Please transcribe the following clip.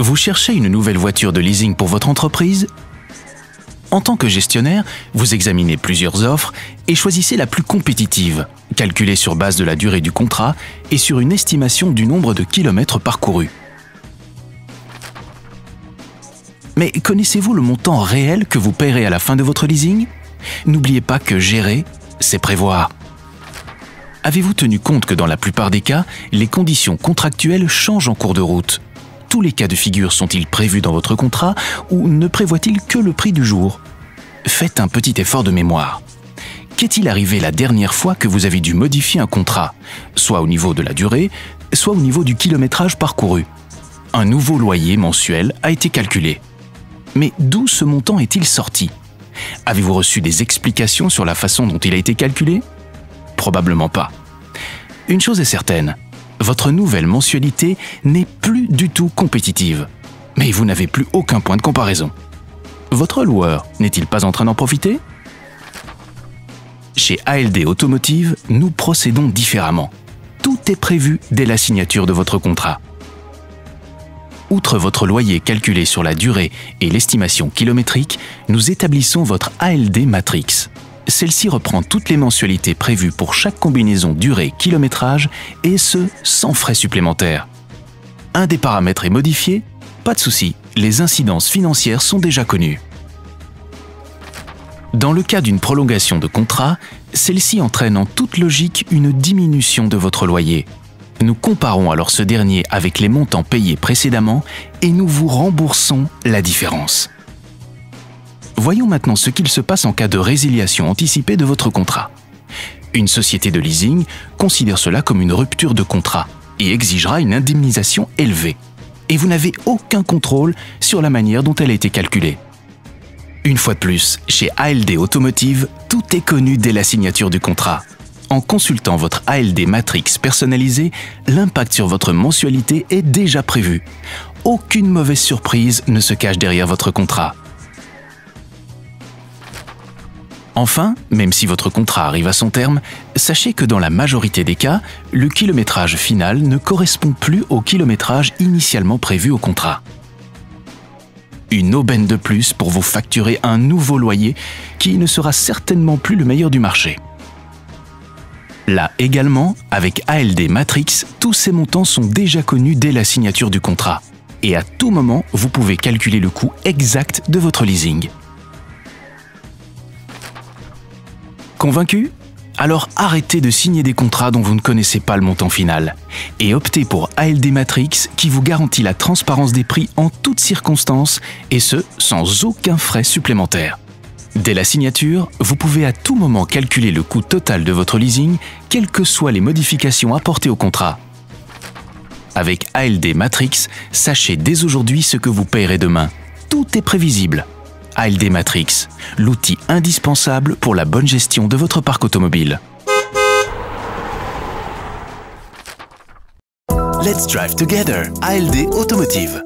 Vous cherchez une nouvelle voiture de leasing pour votre entreprise? En tant que gestionnaire, vous examinez plusieurs offres et choisissez la plus compétitive, calculée sur base de la durée du contrat et sur une estimation du nombre de kilomètres parcourus. Mais connaissez-vous le montant réel que vous paierez à la fin de votre leasing? N'oubliez pas que gérer, c'est prévoir. Avez-vous tenu compte que dans la plupart des cas, les conditions contractuelles changent en cours de route? Tous les cas de figure sont-ils prévus dans votre contrat ou ne prévoit-il que le prix du jour? Faites un petit effort de mémoire. Qu'est-il arrivé la dernière fois que vous avez dû modifier un contrat, soit au niveau de la durée, soit au niveau du kilométrage parcouru? Un nouveau loyer mensuel a été calculé. Mais d'où ce montant est-il sorti? Avez-vous reçu des explications sur la façon dont il a été calculé? Probablement pas. Une chose est certaine, votre nouvelle mensualité n'est plus du tout compétitive. Mais vous n'avez plus aucun point de comparaison. Votre loueur n'est-il pas en train d'en profiter? Chez ALD Automotive, nous procédons différemment. Tout est prévu dès la signature de votre contrat. Outre votre loyer calculé sur la durée et l'estimation kilométrique, nous établissons votre ALD Matrix. Celle-ci reprend toutes les mensualités prévues pour chaque combinaison durée-kilométrage et ce, sans frais supplémentaires. Un des paramètres est modifié? Pas de souci, les incidences financières sont déjà connues. Dans le cas d'une prolongation de contrat, celle-ci entraîne en toute logique une diminution de votre loyer. Nous comparons alors ce dernier avec les montants payés précédemment et nous vous remboursons la différence. Voyons maintenant ce qu'il se passe en cas de résiliation anticipée de votre contrat. Une société de leasing considère cela comme une rupture de contrat et exigera une indemnisation élevée. Et vous n'avez aucun contrôle sur la manière dont elle a été calculée. Une fois de plus, chez ALD Automotive, tout est connu dès la signature du contrat. En consultant votre ALD Matrix personnalisé, l'impact sur votre mensualité est déjà prévu. Aucune mauvaise surprise ne se cache derrière votre contrat. Enfin, même si votre contrat arrive à son terme, sachez que dans la majorité des cas, le kilométrage final ne correspond plus au kilométrage initialement prévu au contrat. Une aubaine de plus pour vous facturer un nouveau loyer qui ne sera certainement plus le meilleur du marché. Là également, avec ALD Matrix, tous ces montants sont déjà connus dès la signature du contrat. Et à tout moment, vous pouvez calculer le coût exact de votre leasing. Convaincu? Alors arrêtez de signer des contrats dont vous ne connaissez pas le montant final et optez pour ALD Matrix qui vous garantit la transparence des prix en toutes circonstances et ce, sans aucun frais supplémentaire. Dès la signature, vous pouvez à tout moment calculer le coût total de votre leasing, quelles que soient les modifications apportées au contrat. Avec ALD Matrix, sachez dès aujourd'hui ce que vous paierez demain. Tout est prévisible. ALD Matrix, l'outil indispensable pour la bonne gestion de votre parc automobile. Let's drive together, ALD Automotive.